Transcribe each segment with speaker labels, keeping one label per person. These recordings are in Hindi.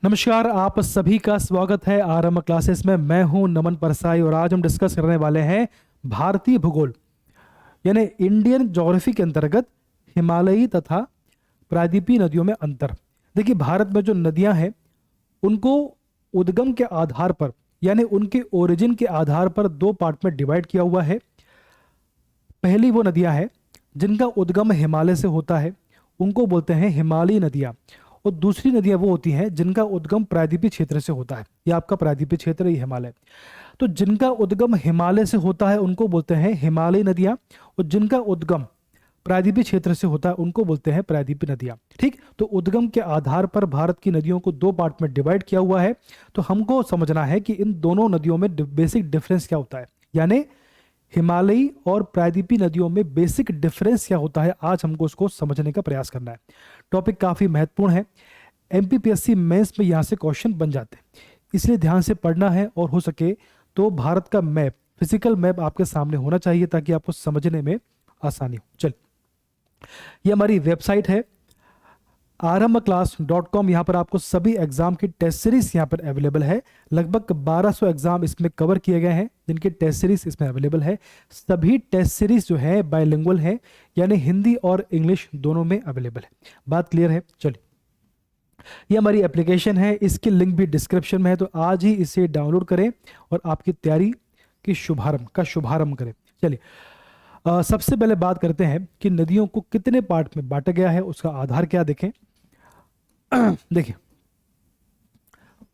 Speaker 1: नमस्कार, आप सभी का स्वागत है आरंभ क्लासेस में। मैं हूं नमन परसाई और आज हम डिस्कस करने वाले हैं भारतीय भूगोल यानी इंडियन ज्योग्राफी के अंतर्गत हिमालयी तथा प्रायद्वीपीय नदियों में अंतर। देखिए, भारत में जो नदियां हैं उनको उद्गम के आधार पर यानी उनके ओरिजिन के आधार पर दो पार्ट में डिवाइड किया हुआ है। पहली वो नदियां हैं जिनका उद्गम हिमालय से होता है, उनको बोलते हैं हिमालयी नदियां। और दूसरी नदियां वो होती हैं जिनका उद्गम प्रायद्वीपीय क्षेत्र से होता है। ये आपका प्रायद्वीपीय क्षेत्र, ये हिमालय। तो जिनका उद्गम हिमालय से होता है उनको बोलते हैं हिमालयी नदियां, और जिनका उद्गम प्रायद्वीपीय क्षेत्र से होता है उनको बोलते हैं प्रायद्वीपीय नदियां। ठीक, तो उद्गम के आधार पर भारत की नदियों को दो पार्ट में डिवाइड किया हुआ है। तो हमको समझना है कि इन दोनों नदियों में बेसिक डिफरेंस क्या होता है, यानी हिमालयी और प्रायद्वीपीय नदियों में बेसिक डिफरेंस क्या होता है। आज हमको उसको समझने का प्रयास करना है। टॉपिक काफी महत्वपूर्ण है, एमपीपीएससी मेंस में यहाँ से क्वेश्चन बन जाते हैं, इसलिए ध्यान से पढ़ना है। और हो सके तो भारत का मैप, फिजिकल मैप आपके सामने होना चाहिए ताकि आपको समझने में आसानी हो। चल, ये हमारी वेबसाइट है arambaclass.com। यहाँ पर आपको सभी एग्जाम की टेस्ट सीरीज यहाँ पर अवेलेबल है। लगभग 1200 एग्जाम इसमें कवर किए गए हैं जिनके टेस्ट सीरीज इसमें अवेलेबल है। सभी टेस्ट सीरीज जो है बायलिंगुअल है, यानी हिंदी और इंग्लिश दोनों में अवेलेबल है। बात क्लियर है? चलिए, ये हमारी एप्लीकेशन है, इसकी लिंक भी डिस्क्रिप्शन में है, तो आज ही इसे डाउनलोड करें और आपकी तैयारी की शुभारंभ करें। चलिए, सबसे पहले बात करते हैं कि नदियों को कितने पार्ट में बांटा गया है, उसका आधार क्या देखें। देखिए,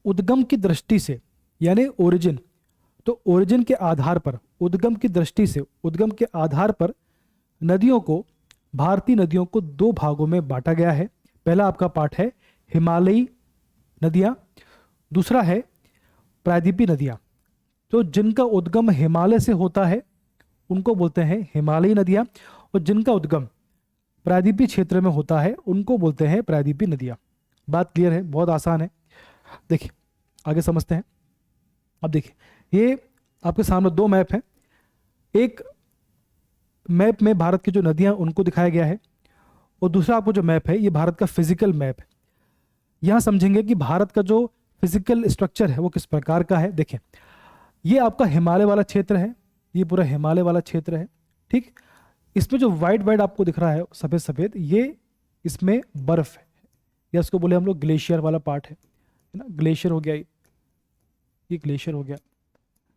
Speaker 1: उद्गम की दृष्टि से यानी ओरिजिन, तो ओरिजिन के आधार पर, उद्गम की दृष्टि से, उद्गम के आधार पर नदियों को, भारतीय नदियों को दो भागों में बांटा गया है। पहला आपका पार्ट है हिमालयी नदियां, दूसरा है प्रायद्वीपीय नदियां। तो जिनका उद्गम हिमालय से होता है उनको बोलते हैं हिमालयी नदियां, और जिनका उद्गम प्रायद्वीपीय क्षेत्र में होता है उनको बोलते हैं प्रायद्वीपीय नदियां। बात क्लियर है? बहुत आसान है। देखिए, आगे समझते हैं। अब देखिए, ये आपके सामने दो मैप हैं। एक मैप में भारत की जो नदियां उनको दिखाया गया है, और दूसरा आपको जो मैप है ये भारत का फिजिकल मैप है। यहां समझेंगे कि भारत का जो फिजिकल स्ट्रक्चर है वो किस प्रकार का है। देखिए, ये आपका हिमालय वाला क्षेत्र है, ये पूरा हिमालय वाला क्षेत्र है। ठीक, इसमें जो वाइट वाइट आपको दिख रहा है सफेद सफेद, ये इसमें बर्फ है, या इसको बोले हम लोग ग्लेशियर वाला पार्ट है ना। ग्लेशियर हो गया, ये ग्लेशियर हो गया,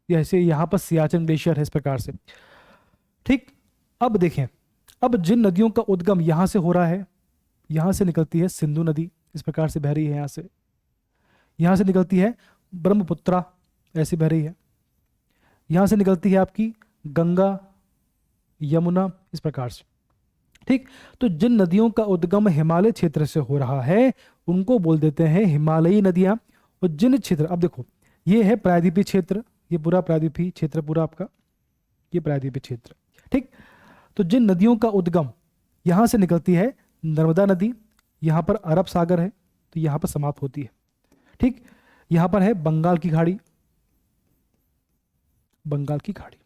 Speaker 1: ये ऐसे यहाँ पर सियाचिन ग्लेशियर है, इस प्रकार से। ठीक, अब देखें, अब जिन नदियों का उद्गम यहाँ से हो रहा है, यहाँ से निकलती है सिंधु नदी, इस प्रकार से बह रही है। यहाँ से निकलती है ब्रह्मपुत्रा, ऐसी बह रही है। यहाँ से निकलती है आपकी गंगा, यमुना, इस प्रकार से। ठीक, तो जिन नदियों का उद्गम हिमालय क्षेत्र से हो रहा है उनको बोल देते हैं हिमालयी नदियां। और जिन क्षेत्र, अब देखो, ये है प्रायद्वीपीय क्षेत्र, ये पूरा प्रायद्वीपीय क्षेत्र, पूरा आपका ये प्रायद्वीपीय क्षेत्र। ठीक, तो जिन नदियों का उद्गम यहां से निकलती है, नर्मदा नदी, यहां पर अरब सागर है तो यहां पर समाप्त होती है। ठीक, यहां पर है बंगाल की खाड़ी, बंगाल की खाड़ी।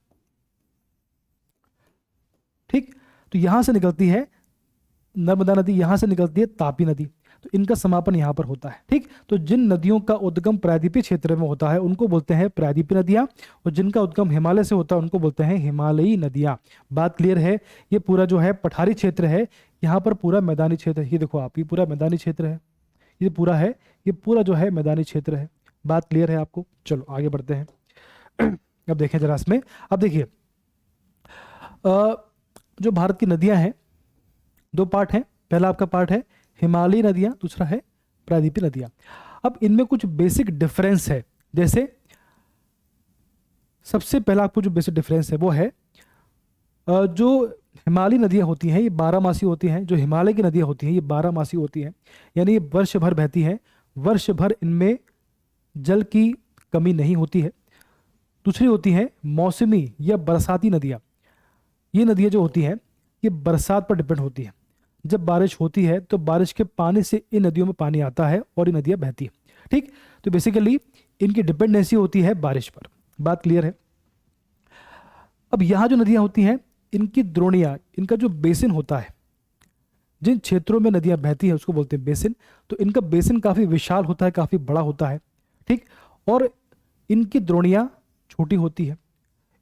Speaker 1: ठीक, तो यहां से निकलती है नर्मदा नदी, यहां से निकलती है तापी नदी, तो इनका समापन यहां पर होता है। ठीक, तो जिन नदियों का उद्गम प्रायद्वीपीय क्षेत्र में होता है उनको बोलते हैं प्रायद्वीपीय नदियां, और जिनका उद्गम हिमालय से होता है उनको बोलते हैं हिमालयी नदियां। बात क्लियर है? ये पूरा जो है पठारी क्षेत्र है, यहाँ पर पूरा मैदानी क्षेत्र है। ये देखो आप, ये पूरा मैदानी क्षेत्र है, ये पूरा है, ये पूरा जो है मैदानी क्षेत्र है। बात क्लियर है आपको? चलो आगे बढ़ते हैं। अब देखें जरा इसमें, अब देखिए, जो भारत की नदियां हैं दो पार्ट हैं। पहला आपका पार्ट है हिमालयी नदियां, दूसरा है प्रायद्वीपीय नदियां। अब इनमें कुछ बेसिक डिफरेंस है। जैसे सबसे पहला आपको जो बेसिक डिफरेंस है वो है जो हिमालयी नदियां होती हैं ये 12 मासी होती हैं। जो हिमालय की नदियां होती हैं ये 12 मासी होती हैं, यानी ये वर्ष भर बहती हैं, वर्ष भर इनमें जल की कमी नहीं होती है। दूसरी होती है मौसमी या बरसाती नदियां। ये नदियां जो होती हैं ये बरसात पर डिपेंड होती है। जब बारिश होती है तो बारिश के पानी से इन नदियों में पानी आता है और ये नदियां बहती है। ठीक, तो बेसिकली इनकी डिपेंडेंसी होती है बारिश पर। बात क्लियर है? अब यहां जो नदियां होती हैं इनकी द्रोणियां, इनका जो बेसिन होता है जिन क्षेत्रों में नदियां बहती हैं उसको बोलते हैं बेसिन। तो इनका बेसिन काफी विशाल होता है, काफी बड़ा होता है, ठीक। और इनकी द्रोणियां छोटी होती है,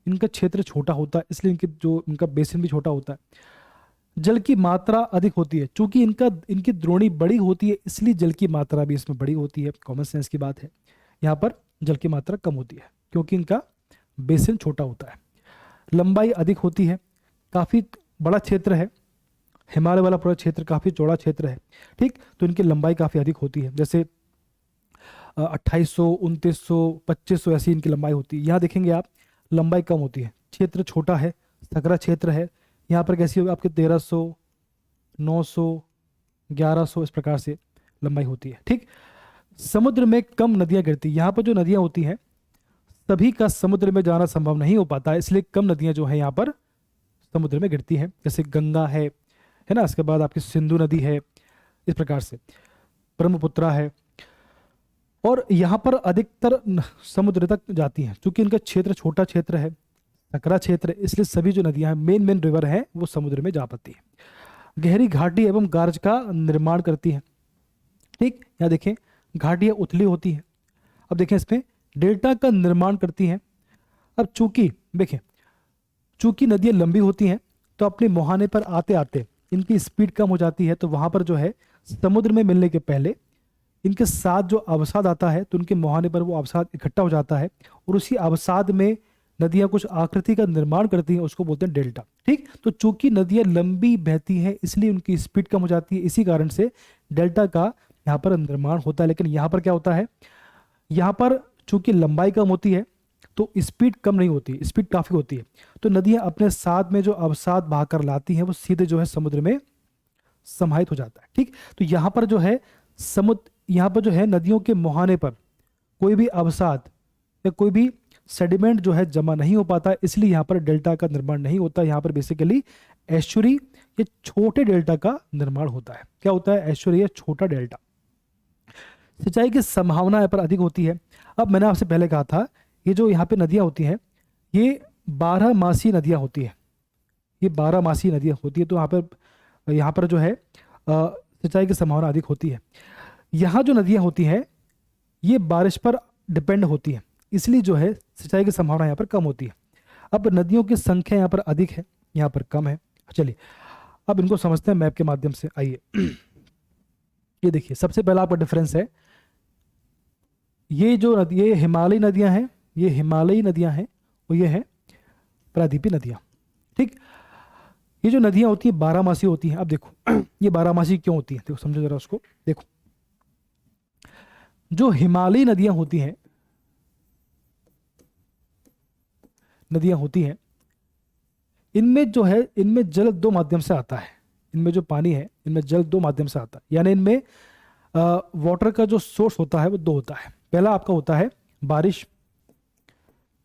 Speaker 1: इनका क्षेत्र छोटा होता है, इसलिए इनका बेसिन भी छोटा होता है। जल की मात्रा अधिक होती है, चूंकि इनकी द्रोणी बड़ी होती है इसलिए जल की मात्रा भी इसमें बड़ी होती है। कॉमन सेंस की बात है। यहाँ पर जल की मात्रा कम होती है क्योंकि इनका बेसिन छोटा होता है। लंबाई अधिक होती है, काफी बड़ा क्षेत्र है, हिमालय वाला पूरा क्षेत्र काफी चौड़ा क्षेत्र है, ठीक। तो इनकी लंबाई काफी अधिक होती है, जैसे 2800, 2900, 2500 ऐसी इनकी लंबाई होती है। यहाँ देखेंगे आप लंबाई कम होती है, क्षेत्र छोटा है, सकरा क्षेत्र है। यहाँ पर कैसी होगी आपके 1300, 900, 1100 इस प्रकार से लंबाई होती है, ठीक। समुद्र में कम नदियां गिरती, यहाँ पर जो नदियां होती हैं सभी का समुद्र में जाना संभव नहीं हो पाता है, इसलिए कम नदियां जो है यहाँ पर समुद्र में गिरती हैं। जैसे गंगा है ना, इसके बाद आपकी सिंधु नदी है, इस प्रकार से ब्रह्मपुत्रा है। और यहाँ पर अधिकतर समुद्र तक जाती हैं, क्योंकि इनका क्षेत्र छोटा क्षेत्र है, सकरा क्षेत्र है, इसलिए सभी जो नदियां हैं मेन रिवर हैं वो समुद्र में जा पाती है। गहरी घाटी एवं गार्ज का निर्माण करती है, ठीक। यहाँ देखें घाटियां उथली होती हैं। अब देखें इसमें डेल्टा का निर्माण करती हैं। अब चूंकि नदियां लंबी होती हैं तो अपने मुहाने पर आते आते इनकी स्पीड कम हो जाती है, तो वहां पर जो है समुद्र में मिलने के पहले इनके साथ जो अवसाद आता है तो उनके मुहाने पर वो अवसाद इकट्ठा हो जाता है और उसी अवसाद में नदियां कुछ आकृति का निर्माण करती हैं, उसको बोलते हैं डेल्टा, ठीक। तो चूंकि नदियां लंबी बहती हैं इसलिए उनकी स्पीड कम हो जाती है, इसी कारण से डेल्टा का यहाँ पर निर्माण होता है। लेकिन यहाँ पर क्या होता है, यहाँ पर चूंकि लंबाई कम होती है तो स्पीड कम नहीं होती, स्पीड काफी होती है। तो नदियां अपने साथ में जो अवसाद बहाकर लाती हैं वो सीधे जो है समुद्र में समाहित हो जाता है, ठीक। तो यहाँ पर जो है यहाँ पर जो है नदियों के मुहाने पर कोई भी अवसाद या कोई भी सेडिमेंट जो है जमा नहीं हो पाता, इसलिए यहाँ पर डेल्टा का निर्माण नहीं होता। यहाँ पर बेसिकली एस्चुरी या छोटे डेल्टा का निर्माण होता है। क्या होता है, एस्चुरी या छोटा डेल्टा। सिंचाई की संभावना यहाँ पर अधिक होती है। अब मैंने आपसे पहले कहा था ये जो यहाँ पे नदियाँ होती हैं ये 12 मासी नदियाँ होती हैं, ये 12 मासी नदियाँ होती है। तो यहाँ पर जो है सिंचाई की संभावना अधिक होती है। यहाँ जो नदियाँ होती हैं ये बारिश पर डिपेंड होती हैं, इसलिए जो है सिंचाई की संभावना यहाँ पर कम होती है। अब नदियों की संख्या यहाँ पर अधिक है, यहाँ पर कम है। चलिए अब इनको समझते हैं मैप के माध्यम से। आइए ये देखिए, सबसे पहला आपका डिफरेंस है, ये हिमालयी नदियां हैं, ये हिमालयी नदियां हैं और ये है प्रायद्वीपीय नदियां, ठीक। ये जो नदियां होती हैं 12 मासी होती हैं। अब देखो ये 12 मासी क्यों होती हैं, देखो समझो जरा उसको। देखो जो हिमालयी नदियां होती हैं इनमें जो है इनमें जल 2 माध्यम से आता है, इनमें जो पानी है इनमें जल 2 माध्यम से आता है, यानी इनमें वाटर का जो सोर्स होता है वो 2 होता है। पहला आपका होता है बारिश,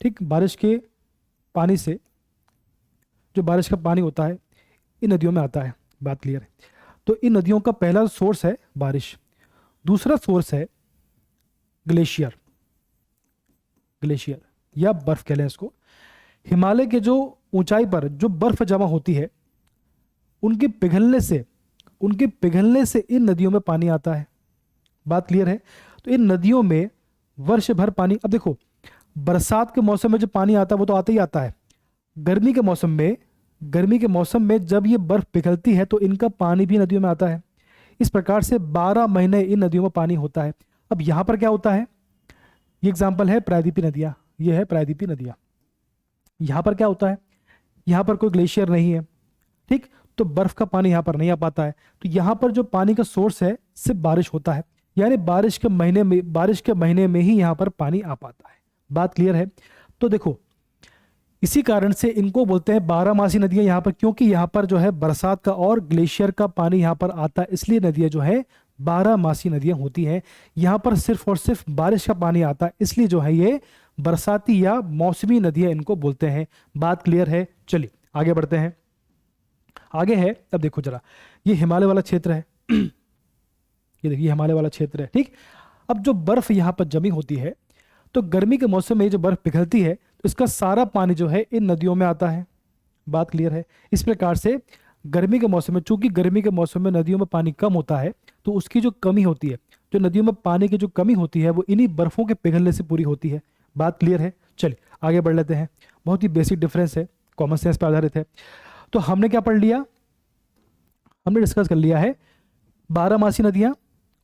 Speaker 1: ठीक। बारिश के पानी से, जो बारिश का पानी होता है इन नदियों में आता है, बात क्लियर है। तो इन नदियों का पहला सोर्स है बारिश, दूसरा सोर्स है ग्लेशियर या बर्फ कह लें इसको। हिमालय के जो ऊंचाई पर जो बर्फ जमा होती है उनके पिघलने से इन नदियों में पानी आता है, बात क्लियर है। तो इन नदियों में वर्ष भर पानी, अब देखो बरसात के मौसम में जो पानी आता है वो तो आता ही आता है, गर्मी के मौसम में जब ये बर्फ पिघलती है तो इनका पानी भी नदियों में आता है। इस प्रकार से 12 महीने इन नदियों में पानी होता है। अब यहाँ पर क्या होता है, ये एग्जाम्पल है प्रायद्वीपीय नदियाँ, ये है प्रायद्वीपीय नदियाँ। यहाँ पर क्या होता है, यहाँ पर कोई ग्लेशियर नहीं है, ठीक। तो बर्फ का पानी यहाँ पर नहीं आ पाता है। तो यहाँ पर जो पानी का सोर्स है सिर्फ बारिश होता है, यानी बारिश के महीने में ही यहाँ पर पानी आ पाता है, बात क्लियर है। तो देखो इसी कारण से इनको बोलते हैं 12 मासी नदियां यहाँ पर, क्योंकि यहाँ पर जो है बरसात का और ग्लेशियर का पानी यहाँ पर आता है, इसलिए नदियां जो है 12 मासी नदियां होती हैं। यहाँ पर सिर्फ और सिर्फ बारिश का पानी आता है, इसलिए जो है ये बरसाती या मौसमी नदियां इनको बोलते हैं, बात क्लियर है। चलिए आगे बढ़ते हैं। आगे है, अब देखो जरा, ये हिमालय वाला क्षेत्र है ये देखिए हिमालय वाला क्षेत्र है, ठीक। अब जो बर्फ यहाँ पर जमी होती है तो गर्मी के मौसम में जो बर्फ पिघलती है तो इसका सारा पानी जो है इन नदियों में आता है, बात क्लियर है। इस प्रकार से गर्मी के मौसम में, चूंकि गर्मी के मौसम में नदियों में पानी कम होता है, तो उसकी जो कमी होती है, जो नदियों में पानी की जो कमी होती है, वो इन्हीं बर्फों के पिघलने से पूरी होती है। बात क्लियर है? चलिए आगे बढ़ लेते हैं। बहुत ही बेसिक डिफरेंस है, कॉमन सेंस पर आधारित है। तो हमने क्या पढ़ लिया? हमने डिस्कस कर लिया है बारहमासी नदियां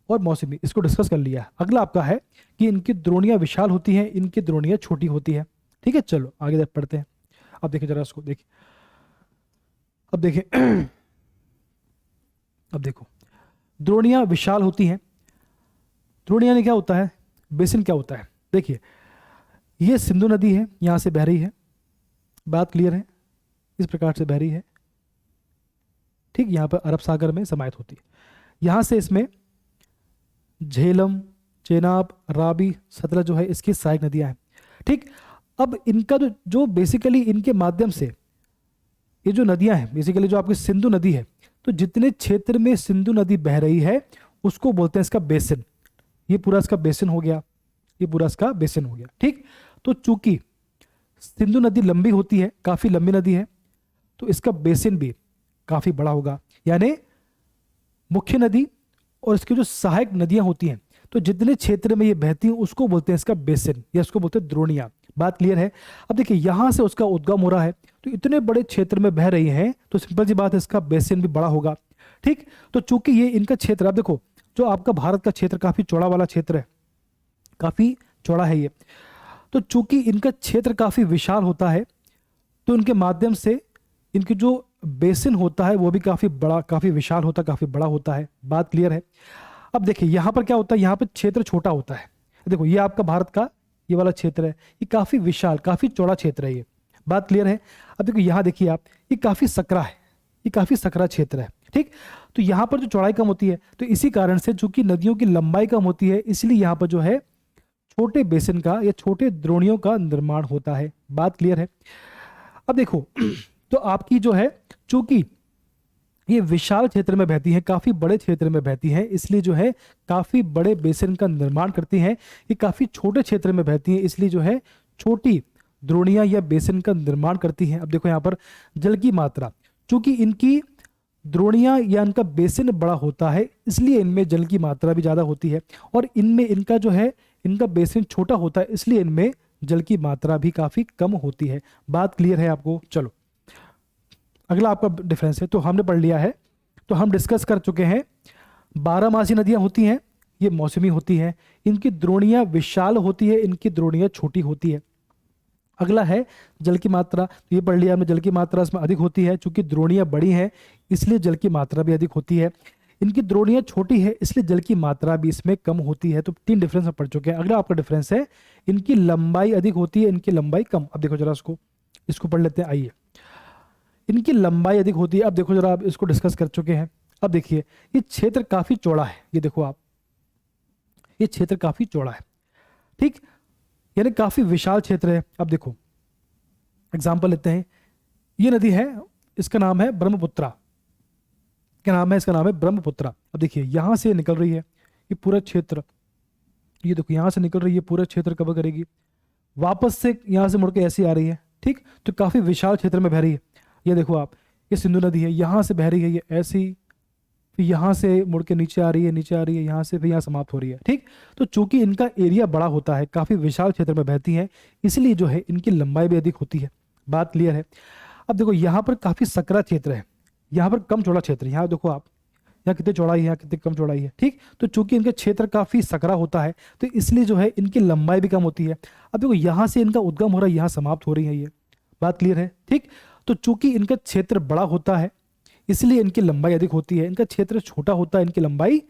Speaker 1: और मौसमी, इसको डिस्कस कर लिया है। अगला आपका है कि इनकी द्रोणियां विशाल होती हैं, इनकी द्रोणियां छोटी होती है। ठीक है, चलो आगे पढ़ते हैं। अब देखिए जरा उसको देखिए, अब देखिए अब देखो, द्रोणियां विशाल होती हैं। द्रोणियां ने क्या होता है, बेसिन क्या होता है? देखिए ये सिंधु नदी है, यहां से बह रही है, बात क्लियर है, इस प्रकार से बह रही है। ठीक, यहां पर अरब सागर में समाहित होती है। यहां से इसमें झेलम, चेनाब, राबी, सतलज जो है इसकी सहायक नदियां हैं। ठीक, अब इनका जो बेसिकली इनके माध्यम से ये जो नदियां हैं, बेसिकली जो आपकी सिंधु नदी है, तो जितने क्षेत्र में सिंधु नदी बह रही है उसको बोलते हैं इसका बेसिन। ये पूरा इसका बेसिन हो गया, ये पूरा इसका बेसिन हो गया। ठीक, तो चूंकि सिंधु नदी लंबी होती है, काफी लंबी नदी है, तो इसका बेसिन भी काफी बड़ा होगा। यानी मुख्य नदी और इसकी जो सहायक नदियां होती हैं, तो जितने क्षेत्र में ये बहती हैं उसको बोलते हैं इसका बेसिन, या इसको बोलते हैं द्रोणियां। बात क्लियर है? अब देखिए यहां से उसका उद्गम हो रहा है, तो इतने बड़े क्षेत्र में बह रही हैं, तो सिंपल सी बात है इसका बेसिन भी बड़ा होगा। ठीक, तो चूंकि ये इनका क्षेत्र, आप देखो जो आपका भारत का क्षेत्र काफी चौड़ा वाला क्षेत्र है, काफी चौड़ा है ये, तो चूंकि इनका क्षेत्र काफी विशाल होता है, तो इनके माध्यम से इनकी जो बेसिन होता है वो भी काफी बड़ा, काफी विशाल होता है, काफी बड़ा होता है। बात क्लियर है? अब देखिए यहां पर क्या होता है, यहां पर क्षेत्र छोटा होता है। देखो ये आपका भारत का ये वाला क्षेत्र है, ये काफी विशाल, काफी चौड़ा क्षेत्र है ये। बात क्लियर है? अब देखो यहां देखिए आप, ये काफी सकरा है, ये काफी सकरा क्षेत्र है। ठीक, तो यहां पर जो चौड़ाई कम होती है, तो इसी कारण से चूंकि नदियों की लंबाई कम होती है, इसलिए यहां पर जो है छोटे बेसिन का या छोटे द्रोणियों का निर्माण होता है। बात क्लियर है? अब देखो तो आपकी जो है, चूंकि ये विशाल क्षेत्र में बहती हैं, काफी बड़े क्षेत्र में बहती हैं, इसलिए जो है काफी बड़े बेसिन का निर्माण करती हैं। ये काफी छोटे क्षेत्र में बहती हैं, इसलिए जो है छोटी द्रोणियां या बेसिन का निर्माण करती हैं। अब देखो यहाँ पर जल की मात्रा, चूंकि इनकी द्रोणियां या इनका बेसिन बड़ा होता है, इसलिए इनमें जल की मात्रा भी ज्यादा होती है, और इनमें इनका जो है इनका बेसिन छोटा होता है, इसलिए इनमें जल की मात्रा भी काफी कम होती है। बात क्लियर है आपको? चलो अगला आपका डिफरेंस है, तो हमने पढ़ लिया है, तो हम डिस्कस कर चुके हैं। बारहमासी नदियां होती हैं, ये मौसमी होती हैं, इनकी द्रोणियां विशाल होती है, इनकी द्रोणियां छोटी होती है। अगला है जल की मात्रा, तो ये पढ़ लिया हमने, जल की मात्रा इसमें अधिक होती है, चूंकि द्रोणियां बड़ी हैं इसलिए जल की मात्रा भी अधिक होती है। इनकी द्रोणियां छोटी है इसलिए जल की मात्रा भी इसमें कम होती है। तो तीन डिफरेंस हम पढ़ चुके हैं। अगला आपका डिफरेंस है, इनकी लंबाई अधिक होती है, इनकी लंबाई कम। अब देखो जरा इसको पढ़ लेते हैं, आइए। इनकी लंबाई अधिक होती है, अब देखो जरा, आप इसको डिस्कस कर चुके हैं। अब देखिए ये क्षेत्र काफी चौड़ा है, ये देखो आप, ये क्षेत्र काफी चौड़ा है। ठीक, यानी काफी विशाल क्षेत्र है। अब देखो एग्जाम्पल लेते हैं, ये नदी है, इसका नाम है ब्रह्मपुत्रा, क्या नाम है इसका? नाम है ब्रह्मपुत्रा। अब देखिए यहां से निकल रही है, ये पूरा क्षेत्र, ये देखो यहां से निकल रही है, पूरा क्षेत्र कवर करेगी, वापस से यहां से मुड़ के ऐसी आ रही है। ठीक, तो काफी विशाल क्षेत्र में बह रही है। ये देखो आप, ये सिंधु नदी है, यहां से बह रही है ये ऐसी, फिर यहां से मुड़ के नीचे आ रही है, नीचे आ रही है, यहां से फिर यहां समाप्त हो रही है। ठीक, तो चूंकि इनका एरिया बड़ा होता है, काफी विशाल क्षेत्र में बहती है, इसलिए जो है इनकी लंबाई भी अधिक होती है। बात क्लियर है? अब देखो यहाँ पर काफी सकरा क्षेत्र है, यहाँ पर कम चौड़ा क्षेत्र है। यहाँ देखो आप, यहाँ कितनी चौड़ाई है, यहाँ कितनी कम चौड़ाई है। ठीक, तो चूंकि इनका क्षेत्र काफी सकरा होता है, तो इसलिए जो है इनकी लंबाई भी कम होती है। अब देखो यहाँ से इनका उद्गम हो रहा है, यहाँ समाप्त हो रही है ये। बात क्लियर है? ठीक, तो चूंकि इनका क्षेत्र बड़ा होता है इसलिए इनकी लंबाई अधिक होती है, इनका क्षेत्र छोटा होता है, इनकी लंबाई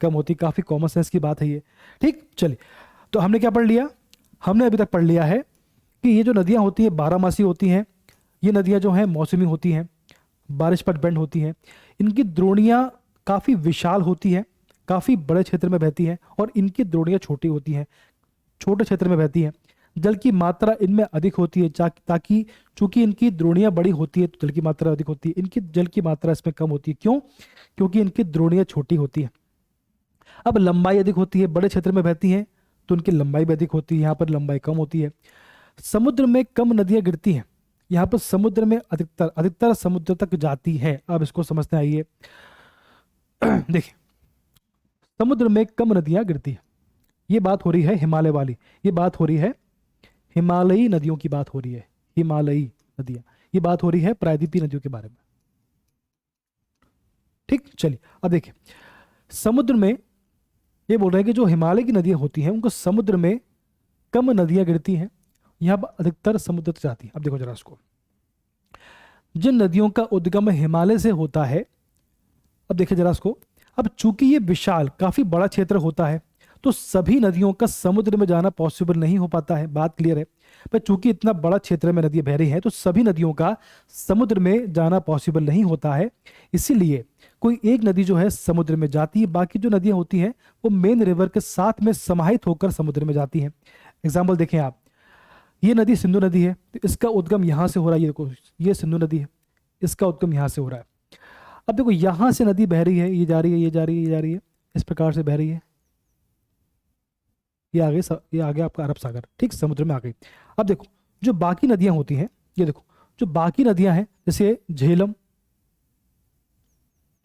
Speaker 1: कम होती है। काफी कॉमन सेंस की बात है ये। ठीक, चलिए, तो हमने क्या पढ़ लिया? हमने अभी तक पढ़ लिया है कि ये जो नदियां होती हैं बारहमासी होती हैं, ये नदियां जो हैं मौसमी होती हैं, बारिश पर डिपेंड होती हैं, इनकी द्रोणियां काफी विशाल होती हैं, काफी बड़े क्षेत्र में बहती हैं, और इनकी द्रोणियां छोटी होती हैं, छोटे क्षेत्र में बहती हैं। जल की मात्रा इनमें अधिक होती है, ताकि चूंकि इनकी द्रोणियां बड़ी होती है तो जल की मात्रा अधिक होती है, इनकी जल की मात्रा इसमें कम होती है। क्यों? क्योंकि इनकी द्रोणियां छोटी होती है। अब लंबाई अधिक होती है, बड़े क्षेत्र में बहती हैं तो उनकी लंबाई भी अधिक होती है, यहाँ पर लंबाई कम होती है। समुद्र में कम नदियां गिरती हैं, यहाँ पर समुद्र में अधिकतर अधिकतर समुद्र तक जाती है। अब इसको समझते आइए। देखिए, समुद्र में कम नदियां गिरती है, ये बात हो रही है हिमालय वाली, ये बात हो रही है हिमालयी नदियों की बात हो रही है, हिमालयी नदियां, ये बात हो रही है प्रायद्वीपीय नदियों के बारे में। ठीक, चलिए अब देखिए, समुद्र में ये बोल रहे हैं कि जो हिमालय की नदियां होती हैं उनको समुद्र में कम नदियां गिरती हैं, यहाँ पर अधिकतर समुद्र तक जाती है। अब देखो जरा इसको, जिन नदियों का उद्गम हिमालय से होता है, अब देखिए जरा इसको, अब चूंकि ये विशाल काफी बड़ा क्षेत्र होता है तो सभी नदियों का समुद्र में जाना पॉसिबल नहीं हो पाता है, बात क्लियर है। पर चूंकि इतना बड़ा क्षेत्र में नदियां बह रही हैं तो सभी नदियों का समुद्र में जाना पॉसिबल नहीं होता है, इसीलिए कोई एक नदी जो है समुद्र में जाती है, बाकी जो नदियां होती हैं वो मेन रिवर के साथ में समाहित होकर समुद्र में जाती हैं। एग्जाम्पल देखें आप, ये नदी सिंधु नदी है, तो इसका उद्गम यहां से हो रहा है, ये देखो ये सिंधु नदी है, इसका उद्गम यहां से हो रहा है। अब देखो यहां से नदी बह रही है, ये जा रही है, ये जा रही है, ये जा रही है, इस प्रकार से बह रही है, ये आगे आपका अरब सागर, ठीक, समुद्र में आ गई। अब देखो जो बाकी नदियां होती हैं, ये देखो जो बाकी नदियां हैं जैसे झेलम,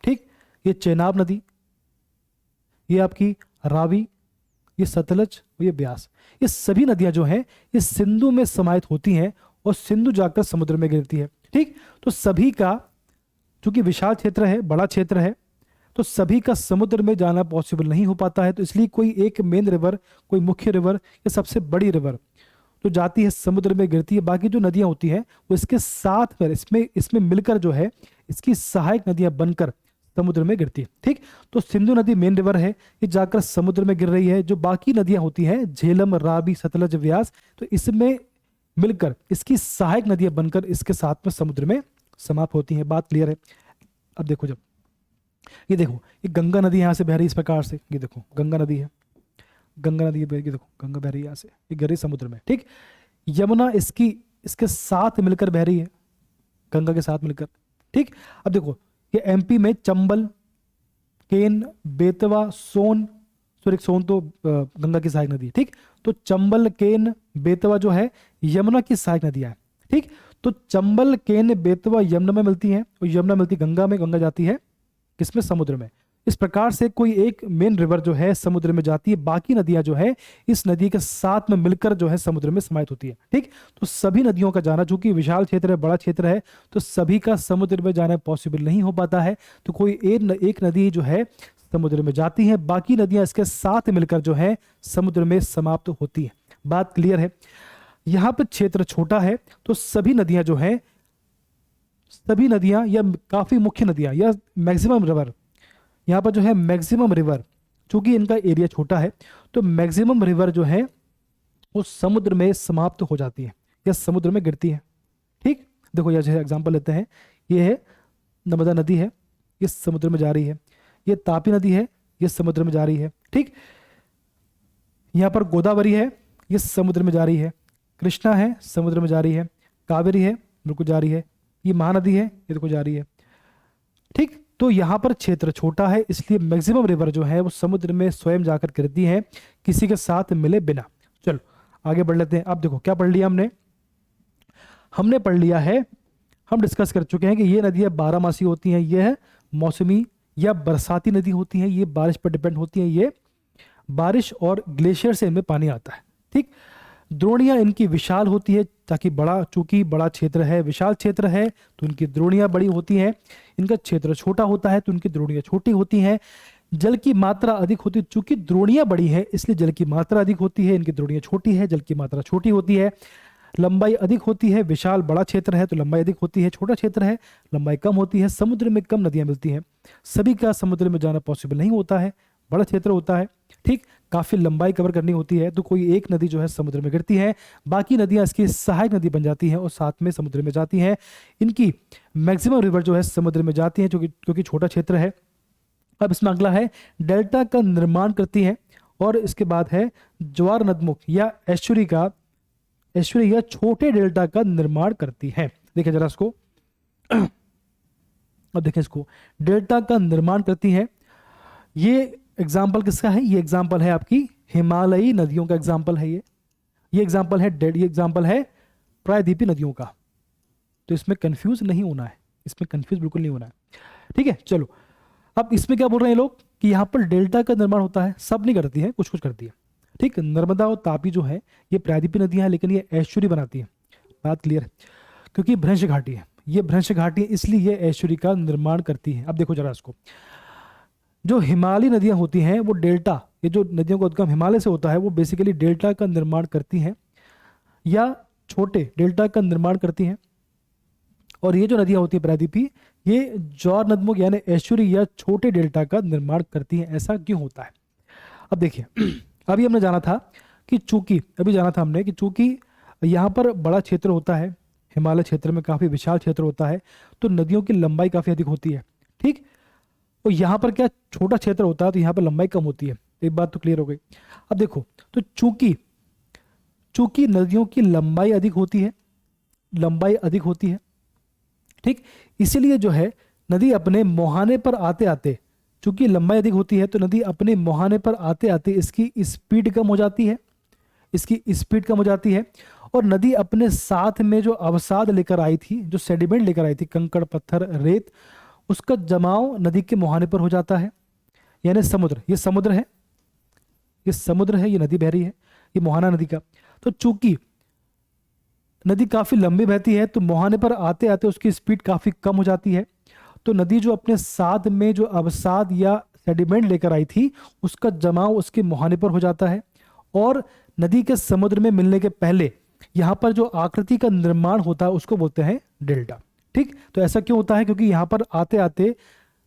Speaker 1: ठीक, ये चेनाब नदी, ये आपकी रावी, ये सतलज और ये ब्यास, ये सभी नदियां जो हैं ये सिंधु में समाहित होती हैं और सिंधु जाकर समुद्र में गिरती है। ठीक, तो सभी का, चूंकि विशाल क्षेत्र है, बड़ा क्षेत्र है, तो सभी का समुद्र में जाना पॉसिबल नहीं हो पाता है, तो इसलिए कोई एक मेन रिवर, कोई मुख्य रिवर या सबसे बड़ी रिवर जो जाती है समुद्र में गिरती है, बाकी जो नदियां होती हैं वो इसके साथ में इसमें मिलकर जो है इसकी सहायक नदियां बनकर समुद्र में गिरती है। ठीक, तो सिंधु नदी मेन रिवर है, ये जाकर समुद्र में गिर रही है। जो बाकी नदियां होती हैं झेलम, रावी, सतलज, व्यास, तो इसमें मिलकर इसकी सहायक नदियां बनकर इसके साथ में समुद्र में समाप्त होती हैं। बात क्लियर है। अब देखो, जब ये देखो ये गंगा नदी यहाँ से बह रही है इस प्रकार से, ये देखो गंगा नदी है, गंगा नदी बह रही है, देखो गंगा बह रही है यहाँ से, ये गिर रही समुद्र में। ठीक, यमुना इसके साथ मिलकर बह रही है, गंगा के साथ मिलकर। ठीक, अब देखो ये एमपी में चंबल, केन, बेतवा, सोन, सॉरी सोन तो गंगा की सहायक नदी है। ठीक, तो चंबल, केन, बेतवा जो है यमुना की सहायक नदियां हैं। ठीक, तो चंबल, केन, बेतवा यमुना में मिलती हैं और यमुना मिलती गंगा में, गंगा जाती है किसमें, समुद्र में। इस प्रकार से कोई एक मेन रिवर जो है समुद्र में जाती है, बाकी नदियां जो है इस नदी के साथ में मिलकर जो है समुद्र में समाहित होती है। ठीक, तो सभी नदियों का जाना, चूंकि विशाल क्षेत्र है, बड़ा क्षेत्र है, तो सभी का समुद्र में जाना पॉसिबल नहीं हो पाता है, तो कोई एक नदी जो है समुद्र में जाती है, बाकी नदियां इसके साथ मिलकर जो है समुद्र में समाप्त होती है। बात क्लियर है। यहां पर क्षेत्र छोटा है तो सभी नदियां जो है, सभी नदियां या काफी मुख्य नदियां या मैक्सिमम रिवर, यहाँ पर जो है मैक्सिमम रिवर, चूंकि इनका एरिया छोटा है तो मैक्सिमम रिवर जो है वो समुद्र में समाप्त हो जाती है या समुद्र में गिरती है। ठीक, देखो ये जैसे एग्जांपल लेते हैं, ये है नर्मदा नदी है, ये समुद्र में जा रही है, ये तापी नदी है, ये समुद्र में जा रही है। ठीक, यहाँ पर गोदावरी है, ये समुद्र में जा रही है, कृष्णा है समुद्र में जा रही है, कावेरी है बिल्कुल जा रही है, ये महानदी है, ये देखो जा रही है। ठीक, तो यहां पर क्षेत्र छोटा है इसलिए मैक्सिमम रिवर जो है वो समुद्र में स्वयं जाकर गिरती है, किसी के साथ मिले बिना। चलो आगे बढ़ लेते हैं। अब देखो क्या पढ़ लिया हमने पढ़ लिया है, हम डिस्कस कर चुके हैं कि ये नदियां 12 होती हैं, ये है मौसमी या बरसाती नदी होती हैं, ये बारिश पर डिपेंड होती हैं, ये बारिश और ग्लेशियर से इनमें पानी आता है। ठीक, द्रोणियां इनकी विशाल होती है, ताकि चूंकि बड़ा क्षेत्र है, विशाल क्षेत्र है तो इनकी द्रोणियां बड़ी होती हैं। इनका क्षेत्र छोटा होता है तो इनकी द्रोणियां छोटी होती हैं। जल की मात्रा अधिक होती है, चूंकि द्रोणियां बड़ी है इसलिए जल की मात्रा अधिक होती है, इनकी द्रोणियां छोटी है, जल की मात्रा छोटी होती है। लंबाई अधिक होती है, विशाल बड़ा क्षेत्र है तो लंबाई अधिक होती है, छोटा क्षेत्र है लंबाई कम होती है। समुद्र में कम नदियां मिलती हैं, सभी का समुद्र में जाना पॉसिबल नहीं होता है, बड़ा क्षेत्र होता है। ठीक, काफी लंबाई कवर करनी होती है तो कोई एक नदी जो है समुद्र में गिरती है, बाकी नदियां इसकी सहायक नदी बन जाती हैं और साथ में समुद्र में जाती हैं। इनकी मैक्सिमम रिवर जो है समुद्र में जाती हैं क्योंकि छोटा क्षेत्र है। अब इसमें अगला है डेल्टा का निर्माण करती है और इसके बाद है ज्वार नदमुख या ऐश्वरी या छोटे डेल्टा का निर्माण करती है। देखिए जरा इसको, अब देखें इसको, डेल्टा का निर्माण करती है। ये एग्जाम्पल किसका है, ये एग्जाम्पल है आपकी हिमालयी नदियों का एग्जाम्पल है। ये एग्जाम्पल है प्रायद्वीपीय नदियों का। तो इसमें कंफ्यूज नहीं होना है, इसमें कंफ्यूज बिल्कुल नहीं होना है। ठीक है, चलो अब इसमें क्या बोल रहे हैं लोग कि यहाँ पर डेल्टा का निर्माण होता है, सब नहीं करती है, कुछ कुछ करती है। ठीक, नर्मदा और तापी जो है ये प्रायद्वीपीय नदियां हैं, लेकिन ये एस्चुरी बनाती है। बात क्लियर है, क्योंकि भ्रंश घाटी है, ये भ्रंश घाटी है, इसलिए ये एस्चुरी का निर्माण करती है। अब देखो जरा इसको, जो हिमालयी नदियां होती हैं वो डेल्टा, ये जो नदियों का उद्गम हिमालय से होता है वो बेसिकली डेल्टा का निर्माण करती हैं या छोटे डेल्टा का निर्माण करती हैं। और ये जो नदियां होती हैं प्रायद्वीपीय, ये ज्वार नदमुख यानी एस्चुरी या छोटे डेल्टा का निर्माण करती हैं। ऐसा क्यों होता है? अब देखिए अभी हमने जाना था कि चूंकि अभी जाना था हमने कि चूंकि यहाँ पर बड़ा क्षेत्र होता है, हिमालय क्षेत्र में काफ़ी विशाल क्षेत्र होता है, तो नदियों की लंबाई काफ़ी अधिक होती है। ठीक, और यहाँ पर क्या छोटा क्षेत्र होता है, तो यहाँ पर लंबाई कम होती है। एक बात तो क्लियर हो गई। अब देखो, तो चूंकि चूंकि नदियों की लंबाई अधिक होती है, लंबाई अधिक होती है, ठीक, इसीलिए जो है नदी अपने मुहाने पर आते आते, चूंकि लंबाई अधिक होती है तो नदी अपने मुहाने पर आते आते इसकी स्पीड कम हो जाती है, इसकी स्पीड कम हो जाती है। और नदी अपने साथ में जो अवसाद लेकर आई थी, जो सेडिमेंट लेकर आई थी, कंकड़ पत्थर रेत, उसका जमाव नदी के मुहाने पर हो जाता है, यानी समुद्र, ये समुद्र है, ये समुद्र है, ये नदी बह रही है, ये मुहाना नदी का। तो चूंकि नदी काफी लंबी बहती है तो मुहाने पर आते आते उसकी स्पीड काफी कम हो जाती है, तो नदी जो अपने साथ में जो अवसाद या सेडिमेंट लेकर आई थी उसका जमाव उसके मुहाने पर हो जाता है। और नदी के समुद्र में मिलने के पहले यहाँ पर जो आकृति का निर्माण होता है उसको बोलते हैं डेल्टा। ठीक, तो ऐसा क्यों होता है? क्योंकि यहाँ पर आते आते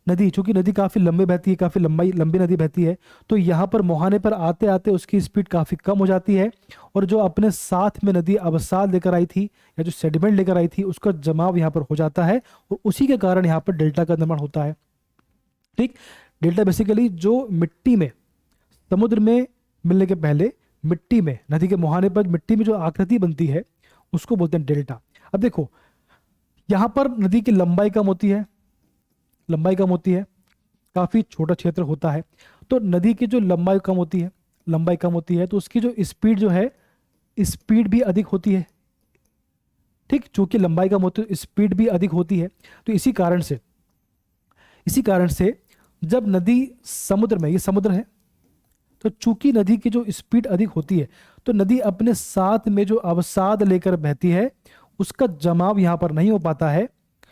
Speaker 1: नदी, चूंकि नदी काफी लंबी बहती है, काफी लंबी नदी बहती है, तो यहाँ पर मुहाने पर आते आते उसकी स्पीड काफी कम हो जाती है। और जो अपने साथ में नदी अवसाद लेकर आई थी या जो सेडिमेंट लेकर आई थी उसका जमाव यहाँ पर हो जाता है, और उसी के कारण यहाँ पर डेल्टा का निर्माण होता है। ठीक, डेल्टा बेसिकली जो मिट्टी में, समुद्र में मिलने के पहले मिट्टी में, नदी के मुहाने पर मिट्टी में जो आकृति बनती है उसको बोलते हैं डेल्टा। अब देखो यहाँ पर नदी की लंबाई कम होती है, लंबाई कम होती है, काफी छोटा क्षेत्र होता है, तो नदी की जो लंबाई कम होती है, लंबाई कम होती है तो उसकी जो स्पीड जो है, स्पीड भी अधिक होती है। ठीक, चूंकि लंबाई कम होती है स्पीड भी अधिक होती है। तो इसी कारण से जब नदी समुद्र में, ये समुद्र है, तो चूंकि नदी की जो स्पीड अधिक होती है तो नदी अपने साथ में जो अवसाद लेकर बहती है उसका जमाव यहाँ पर नहीं हो पाता है,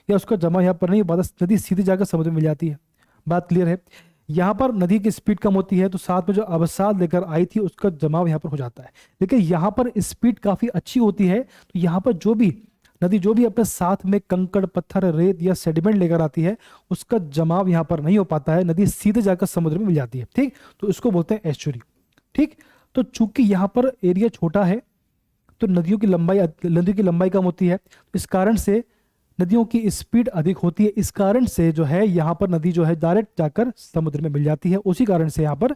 Speaker 1: या उसका जमा यहाँ पर नहीं हो पाता, नदी सीधे जाकर समुद्र में मिल जाती है। बात क्लियर है? यहाँ पर नदी की स्पीड कम होती है तो साथ में जो अवसाद लेकर आई थी उसका जमाव यहाँ पर हो जाता है। लेकिन यहाँ पर स्पीड काफी अच्छी होती है, तो यहाँ पर नदी जो भी अपने साथ में कंकड़ पत्थर रेत या सेडिमेंट लेकर आती है उसका जमाव यहाँ पर नहीं हो पाता है, नदी सीधे जाकर समुद्र में मिल जाती है। ठीक, तो इसको बोलते हैं एस्चुरी। ठीक, तो चूंकि यहाँ पर एरिया छोटा है तो नदी की लंबाई कम होती है, इस कारण से नदियों की स्पीड अधिक होती है। इस कारण से जो है यहाँ पर नदी जो है डायरेक्ट जाकर समुद्र में मिल जाती है, उसी कारण से यहाँ पर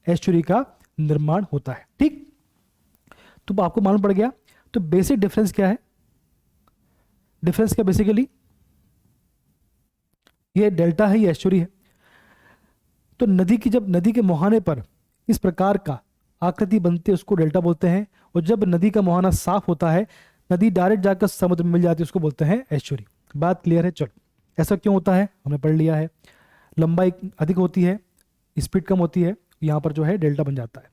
Speaker 1: एस्चुरी का निर्माण होता है। ठीक, तो आपको मालूम पड़ गया। तो बेसिक डिफरेंस क्या है? डिफरेंस क्या बेसिकली, ये डेल्टा है, ये एस्चुरी है। तो जब नदी के मुहाने पर इस प्रकार का आकृति बनती है उसको डेल्टा बोलते हैं, और जब नदी का मुहाना साफ होता है, नदी डायरेक्ट जाकर समुद्र में मिल जाती है, उसको बोलते हैं एस्चुरी। बात क्लियर है? चलो, ऐसा क्यों होता है हमने पढ़ लिया है। लंबाई अधिक होती है, स्पीड कम होती है, यहाँ पर जो है डेल्टा बन जाता है।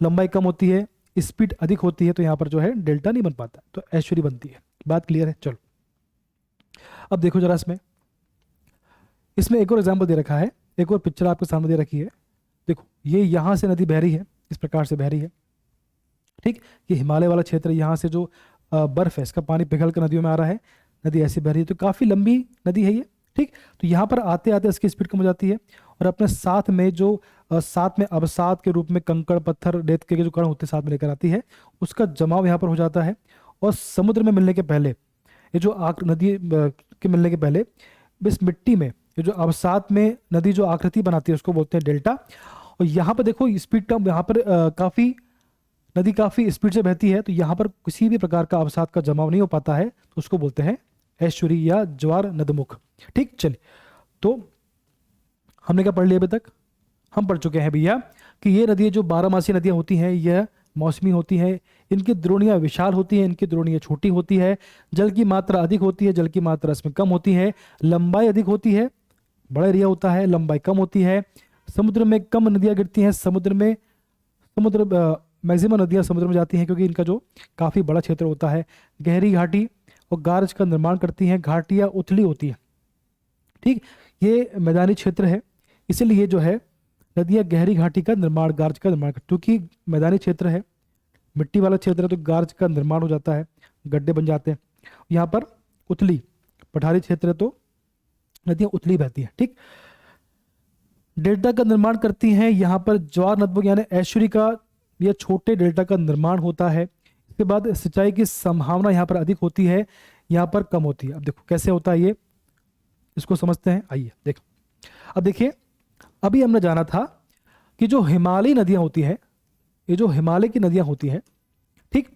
Speaker 1: लंबाई कम होती है, स्पीड अधिक होती है, तो यहाँ पर जो है डेल्टा नहीं बन पाता, तो एस्चुरी बनती है। बात क्लियर है? चलो अब देखो जरा, इसमें एक और एग्जाम्पल दे रखा है, एक और पिक्चर आपके सामने दे रखी है। देखो ये यहाँ से नदी बह रही है, इस प्रकार से बह रही है। ठीक, ये हिमालय वाला क्षेत्र, यहाँ से जो बर्फ है इसका पानी पिघल कर नदियों में आ रहा है, नदी ऐसे बह रही है, तो काफी लंबी नदी है ये। ठीक, तो यहाँ पर आते आते इसकी स्पीड कम हो जाती है, और अपने साथ में जो साथ में अवसाद के रूप में कंकड़ पत्थर रेत के जो कण होते हैं साथ में लेकर आती है, उसका जमाव यहाँ पर हो जाता है। और समुद्र में मिलने के पहले, ये जो नदी के मिलने के पहले इस मिट्टी में ये जो अवसाद में नदी जो आकृति बनाती है उसको बोलते हैं डेल्टा। और यहाँ पर देखो स्पीड कम, यहाँ पर नदी काफी स्पीड से बहती है, तो यहाँ पर किसी भी प्रकार का अवसाद का जमाव नहीं हो पाता है, तो उसको बोलते हैं एस्चुरी या ज्वार नदमुख। ठीक, चलिए, तो हमने क्या पढ़ लिया अभी तक? हम पढ़ चुके हैं भैया कि ये नदी जो 12 मासी नदियां होती हैं, यह मौसमी होती हैं, इनकी द्रोणियाँ विशाल होती हैं, इनकी द्रोणियाँ छोटी होती है, जल की मात्रा अधिक होती है, जल की मात्रा इसमें कम होती है, लंबाई अधिक होती है, बड़ा एरिया होता है, लंबाई कम होती है, समुद्र में कम नदियाँ गिरती हैं, समुद्र मैक्सिमम नदियाँ समुद्र में जाती हैं क्योंकि इनका जो काफ़ी बड़ा क्षेत्र होता है। गहरी घाटी और गार्ज का निर्माण करती हैं, घाटियाँ उथली होती हैं। ठीक, ये मैदानी क्षेत्र है, इसीलिए जो है नदियाँ गहरी घाटी का निर्माण, गार्ज का निर्माण करती, क्योंकि मैदानी क्षेत्र है, मिट्टी वाला क्षेत्र है, तो गार्ज का निर्माण हो जाता है, गड्ढे बन जाते हैं। यहाँ पर उथली पठारी क्षेत्र है तो नदियाँ उथली बहती हैं। ठीक, डेल्टा का निर्माण करती हैं, यहाँ पर ज्वार नदबों यानी ऐश्वर्य का या छोटे डेल्टा का निर्माण होता है। इसके बाद सिंचाई की संभावना यहाँ पर अधिक होती है, यहाँ पर कम होती है। अब देखो कैसे होता है ये, इसको समझते हैं। आइए देखो, अब देखिए, अभी हमने जाना था कि जो हिमालयी नदियाँ होती हैं, ये जो हिमालय की नदियाँ होती हैं, ठीक,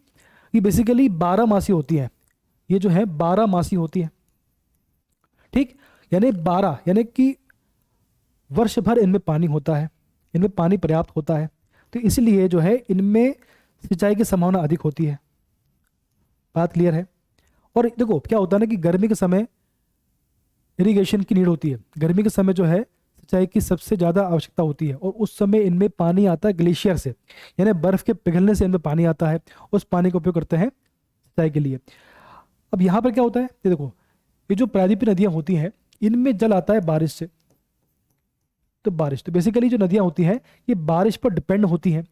Speaker 1: ये बेसिकली 12 मासी होती हैं। ये जो है 12 मासी होती है। ठीक, यानी 12 यानी कि वर्ष भर इनमें पानी होता है, इनमें पानी पर्याप्त होता है, तो इसलिए जो है इनमें सिंचाई की संभावना अधिक होती है। बात क्लियर है। और देखो क्या होता है ना कि गर्मी के समय इरिगेशन की नीड होती है, गर्मी के समय जो है सिंचाई की सबसे ज़्यादा आवश्यकता होती है, और उस समय इनमें पानी आता है ग्लेशियर से, यानी बर्फ़ के पिघलने से इनमें पानी आता है, उस पानी का उपयोग करते हैं सिंचाई के लिए। अब यहाँ पर क्या होता है, ये देखो, ये जो प्रायद्वीपीय नदियाँ होती हैं, इनमें जल आता है बारिश से, तो बारिश, तो बेसिकली जो नदियाँ होती हैं ये बारिश पर डिपेंड होती हैं।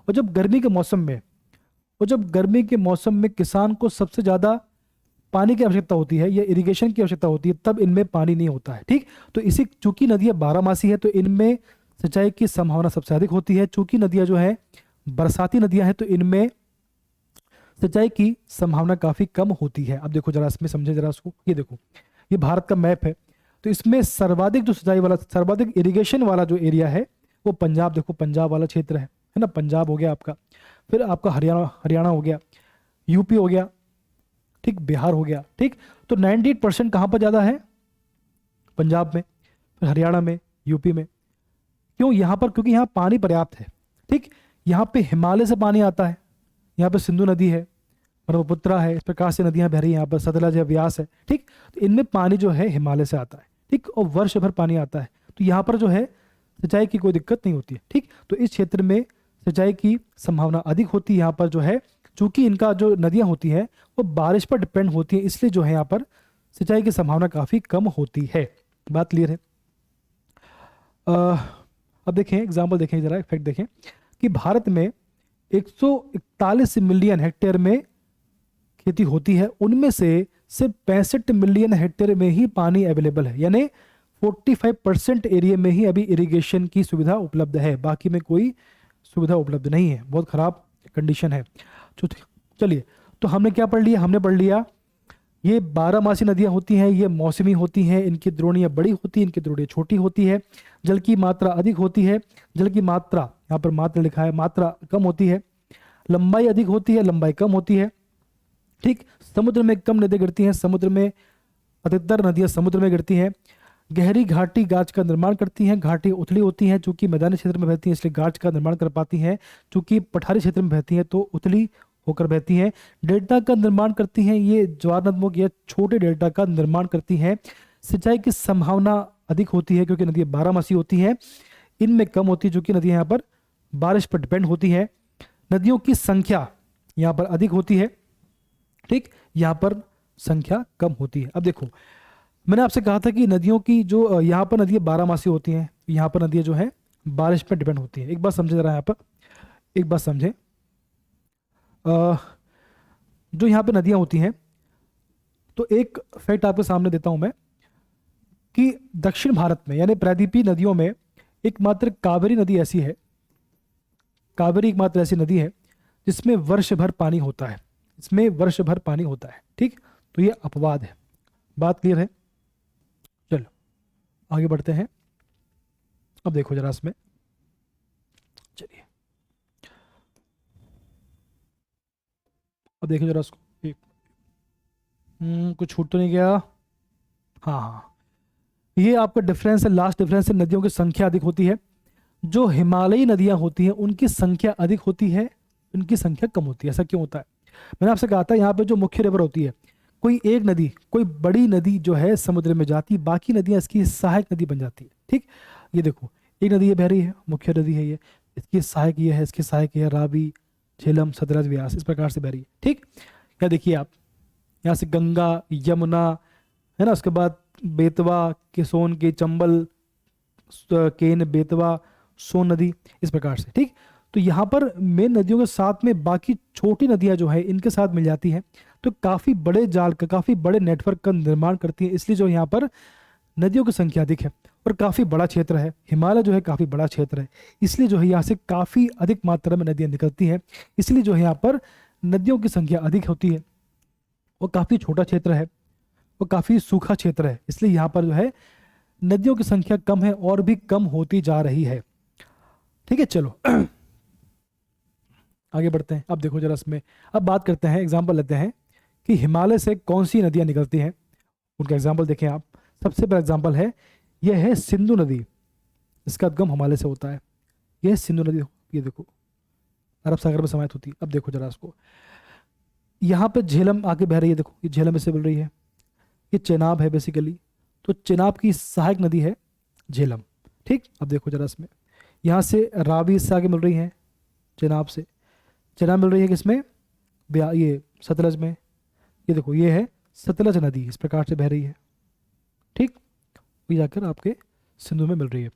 Speaker 1: और जब गर्मी के मौसम में किसान को सबसे ज़्यादा पानी की आवश्यकता होती है या इरिगेशन की आवश्यकता होती है, तब इनमें पानी नहीं होता है। ठीक, तो इसी चूंकि नदियाँ 12 मासी है तो इनमें सिंचाई की संभावना सबसे अधिक होती है। चूंकि नदियाँ जो है बरसाती नदियाँ हैं तो इनमें सिंचाई की संभावना काफ़ी कम होती है। अब देखो जरा इसमें समझे जरा उसको, ये देखो, ये भारत का मैप है, तो इसमें सर्वाधिक जो सिंचाई वाला, सर्वाधिक इरिगेशन वाला जो एरिया है वो पंजाब, देखो पंजाब वाला क्षेत्र है ना, पंजाब हो गया आपका, फिर आपका हरियाणा हो गया, यूपी हो गया, ठीक, बिहार हो गया। ठीक, तो 98% कहाँ पर ज़्यादा है, पंजाब में, फिर हरियाणा में, यूपी में। क्यों, यहाँ पर क्योंकि यहाँ पानी पर्याप्त है। ठीक, यहाँ पे हिमालय से पानी आता है, यहाँ पे सिंधु नदी है, ब्रह्मपुत्रा है, इस प्रकार से नदियाँ बह रही हैं, यहाँ पर सतलज है, व्यास है। ठीक, तो इनमें पानी जो है हिमालय से आता है। ठीक, और वर्ष भर पानी आता है, तो यहाँ पर जो है सिंचाई की कोई दिक्कत नहीं होती है। ठीक, तो इस क्षेत्र में सिंचाई की संभावना अधिक होती है। यहाँ पर जो है चूंकि इनका जो नदियाँ होती हैं वो बारिश पर डिपेंड होती हैं, इसलिए जो है यहाँ पर सिंचाई की संभावना काफ़ी कम होती है। बात क्लियर है। अब देखें एग्जाम्पल, देखें जरा इफेक्ट देखें कि भारत में 141 मिलियन हेक्टेयर में खेती होती है, उनमें से सिर्फ 65 मिलियन हेक्टेयर में ही पानी अवेलेबल है, यानी 45% एरिया में ही अभी इरिगेशन की सुविधा उपलब्ध है, बाकी में कोई सुविधा उपलब्ध नहीं है। बहुत ख़राब कंडीशन है। चलिए, तो हमने क्या पढ़ लिया, हमने पढ़ लिया ये 12 मासी नदियाँ होती हैं, ये मौसमी होती हैं, इनकी द्रोणियाँ बड़ी होती हैं, इनकी द्रोणियाँ छोटी होती है, जल की मात्रा अधिक होती है, जल की मात्रा, यहाँ पर मात्रा लिखा है, मात्रा कम होती है, लंबाई अधिक होती है, लंबाई कम होती है। ठीक, समुद्र में कम नदियाँ गिरती हैं, समुद्र में अधिकतर नदियाँ समुद्र में गिरती हैं। गहरी घाटी गाज का निर्माण करती हैं, घाटी उथली होती हैं, चूंकि मैदानी क्षेत्र में बहती हैं इसलिए गाज का निर्माण कर पाती हैं, चूंकि पठारी क्षेत्र में बहती हैं तो उथली होकर बहती हैं। डेल्टा का निर्माण करती हैं, ये ज्वार नदों या छोटे डेल्टा का निर्माण करती हैं। सिंचाई की संभावना अधिक होती है क्योंकि नदियाँ 12 मासी होती हैं, इनमें कम होती है क्योंकि नदियाँ यहाँ पर बारिश पर डिपेंड होती है। नदियों की संख्या यहाँ पर अधिक होती है, ठीक, यहाँ पर संख्या कम होती है। अब देखो मैंने आपसे कहा था कि नदियों की जो यहाँ पर नदियाँ 12 मासी होती हैं, यहाँ पर नदियाँ जो है बारिश पर डिपेंड होती है। एक बात समझे जरा, यहाँ पर एक बात समझे, जो यहाँ पे नदियाँ होती हैं, तो एक फैक्ट आपके सामने देता हूँ मैं कि दक्षिण भारत में यानी प्रायद्वीपीय नदियों में एकमात्र कावेरी नदी ऐसी है, कावेरी एकमात्र ऐसी नदी है जिसमें वर्ष भर पानी होता है, इसमें वर्ष भर पानी होता है। ठीक, तो ये अपवाद है। बात क्लियर है। चलो आगे बढ़ते हैं। अब देखो जरा इसमें, चलिए अब देखो जरा उसको, एक कुछ छूट तो नहीं गया। हाँ हाँ, ये आपका डिफरेंस है, लास्ट डिफरेंस है, नदियों की संख्या अधिक होती है। जो हिमालयी नदियां होती हैं उनकी संख्या अधिक होती है, इनकी संख्या कम होती है। ऐसा क्यों होता है? मैंने आपसे कहा था यहाँ पे जो मुख्य रिवर होती है, कोई एक नदी, कोई बड़ी नदी जो है समुद्र में जाती है, बाकी नदियाँ इसकी सहायक नदी बन जाती है। ठीक, ये देखो एक नदी ये बह रही है, मुख्य नदी है ये, इसकी सहायक ये है, इसकी सहायक ये है, रावी, झेलम, सतलज, व्यास, इस प्रकार से बह रही है। ठीक, यहाँ देखिए आप, यहाँ से गंगा, यमुना है ना, उसके बाद बेतवा, किसोन के, चंबल, केन, बेतवा, सोन नदी, इस प्रकार से। ठीक, तो यहाँ पर मेन नदियों के साथ में बाकी छोटी नदियाँ जो है इनके साथ मिल जाती हैं, तो काफ़ी बड़े जाल का, काफ़ी बड़े नेटवर्क का निर्माण करती है। इसलिए जो यहाँ पर नदियों की संख्या अधिक है और काफ़ी बड़ा क्षेत्र है। हिमालय जो है काफ़ी बड़ा क्षेत्र है, इसलिए जो है यहाँ से काफ़ी अधिक मात्रा में नदियाँ निकलती हैं। इसलिए जो है यहाँ पर नदियों की संख्या अधिक होती है। वो काफ़ी छोटा क्षेत्र है, वो काफ़ी सूखा क्षेत्र है, इसलिए यहाँ पर जो है नदियों की संख्या कम है और भी कम होती जा रही है। ठीक है, चलो आगे बढ़ते हैं। अब देखो जरा इसमें, अब बात करते हैं, एग्जाम्पल लेते हैं कि हिमालय से कौन सी नदियाँ निकलती हैं, उनका एग्जाम्पल देखें आप। सबसे पहला एग्जाम्पल है, यह है सिंधु नदी, इसका उद्गम हिमालय से होता है। यह सिंधु नदी, ये देखो अरब सागर में समाहित होती है। अब देखो जरा इसको, यहाँ पे झेलम आके बह रही है, देखो ये झेलम इससे मिल रही है, ये चेनाब है बेसिकली, तो चेनाब की सहायक नदी है झेलम। ठीक, अब देखो जरा इसमें, यहाँ से रावी इससे आगे मिल रही है, चेनाब से, चेनाब मिल रही है किसमें, ये सतलज में, ये देखो ये है सतलज नदी, इस प्रकार से बह रही है। ठीक, ये जाकर आपके सिंधु में मिल रही है।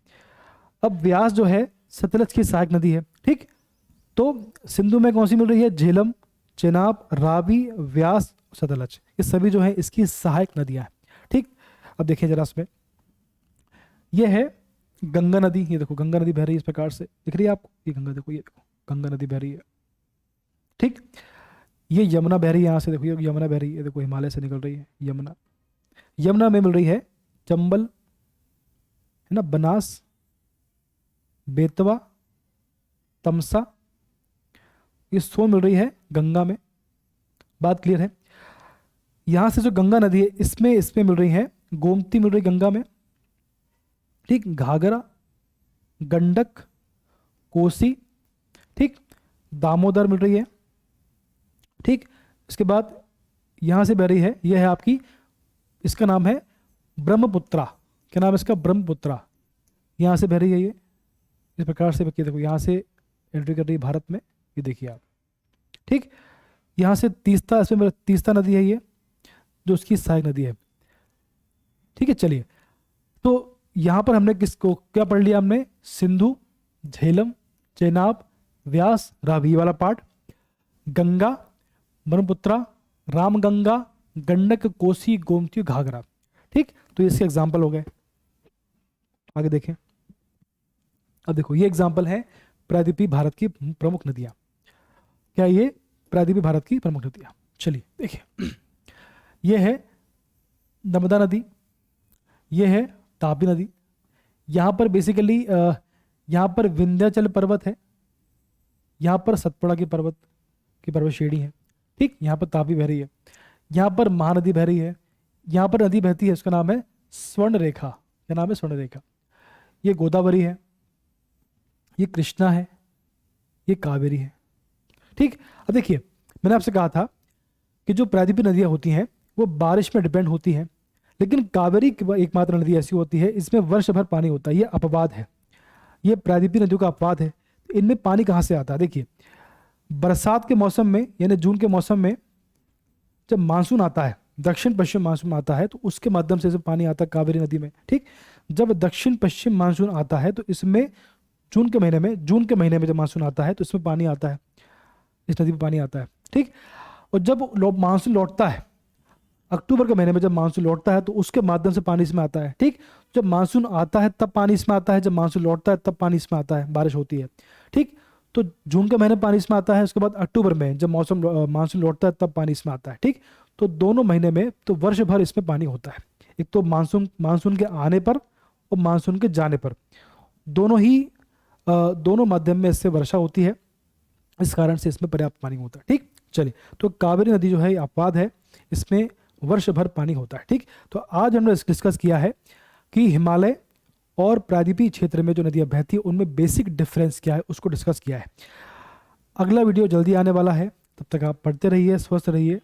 Speaker 1: अब व्यास जो है सतलज की सहायक नदी है। ठीक, तो सिंधु में कौन सी मिल रही है, झेलम, चेनाब, रावी, व्यास, सतलज, ये सभी जो है इसकी सहायक नदियां हैं। ठीक, अब देखिए जरा इसमें, यह है गंगा नदी, ये देखो गंगा नदी बह रही है, इस प्रकार से दिख रही है आपको, ये गंगा देखो, ये देखो गंगा नदी बह रही है। ठीक, ये यमुना बह रही है, यहाँ से देखो ये यमुना बह रही है, देखो हिमालय से निकल रही है यमुना। यमुना में मिल रही है चंबल, है ना, बनास, बेतवा, तमसा, ये सोन मिल रही है गंगा में। बात क्लियर है? यहाँ से जो गंगा नदी है इसमें मिल रही है गोमती, मिल रही गंगा में। ठीक, घाघरा, गंडक, कोसी, ठीक, दामोदर मिल रही है। ठीक, इसके बाद यहाँ से बह रही है, यह है आपकी, इसका नाम है ब्रह्मपुत्रा। क्या नाम है इसका, ब्रह्मपुत्रा। यहाँ से बह रही है ये, इस प्रकार से देखो यहाँ से एंट्री कर रही है भारत में, ये देखिए आप। ठीक, यहाँ से तीस्ता, इसमें तीस्ता नदी है ये, जो उसकी सहायक नदी है। ठीक है, चलिए, तो यहाँ पर हमने किसको क्या पढ़ लिया, हमने सिंधु, झेलम, चेनाब, व्यास, रावी वाला पार्ट, गंगा, ब्रह्मपुत्रा, रामगंगा, गंडक, कोसी, गोमती, घाघरा। ठीक, तो इसके एग्जाम्पल हो गए। आगे देखें, अब देखो ये एग्जाम्पल है प्रायद्वीपीय भारत की प्रमुख नदियां। क्या ये प्रायद्वीपीय भारत की प्रमुख नदियां? चलिए देखिए, ये है नर्मदा नदी, ये है तापी नदी। यहाँ पर बेसिकली यहाँ पर विंध्याचल पर्वत है, यहाँ पर सतपुड़ा की पर्वत श्रेणी है। ठीक, यहाँ पर तापी बह रही है, यहाँ पर महानदी बह रही है, यहाँ पर नदी बहती है, उसका नाम है स्वर्ण रेखा। क्या नाम है, स्वर्ण रेखा। ये गोदावरी है, ये कृष्णा है, ये कावेरी है। ठीक, अब देखिए मैंने आपसे कहा था कि जो प्रायद्वीपीय नदियाँ होती हैं वो बारिश में डिपेंड होती हैं, लेकिन कावेरी एकमात्र नदी ऐसी होती है इसमें वर्ष भर पानी होता है। ये अपवाद है, ये प्रायद्वीपीय नदियों का अपवाद है। इनमें पानी कहाँ से आता है? देखिए, बरसात के मौसम में यानी जून के मौसम में जब मानसून आता है, दक्षिण पश्चिम मानसून आता है, तो उसके माध्यम से पानी आता है कावेरी नदी में। ठीक, जब दक्षिण पश्चिम मानसून आता है तो इसमें जून के महीने में जब मानसून आता है तो इसमें पानी आता है, इस नदी में पानी आता है। ठीक, और जब मानसून लौटता है, अक्टूबर के महीने में जब मानसून लौटता है तो उसके माध्यम से पानी इसमें आता है। ठीक, जब मानसून आता है तब पानी इसमें आता है, जब मानसून लौटता है तब पानी इसमें आता है, बारिश होती है। ठीक, तो जून के महीने पानी इसमें आता है, उसके बाद अक्टूबर में जब मानसून लौटता है तब पानी इसमें आता है। ठीक, तो दोनों महीने में तो वर्ष भर इसमें पानी होता है। एक तो मानसून के आने पर और मानसून के जाने पर दोनों माध्यम में इससे वर्षा होती है, इस कारण से इसमें पर्याप्त पानी होता है। ठीक, चलिए, तो कावेरी नदी जो है अपवाद है, इसमें वर्ष भर पानी होता है। ठीक, तो आज हमने डिस्कस किया है कि हिमालय और प्रायद्वीपीय क्षेत्र में जो नदियां बहती है उनमें बेसिक डिफरेंस क्या है, उसको डिस्कस किया है। अगला वीडियो जल्दी आने वाला है, तब तक आप पढ़ते रहिए, स्वस्थ रहिए।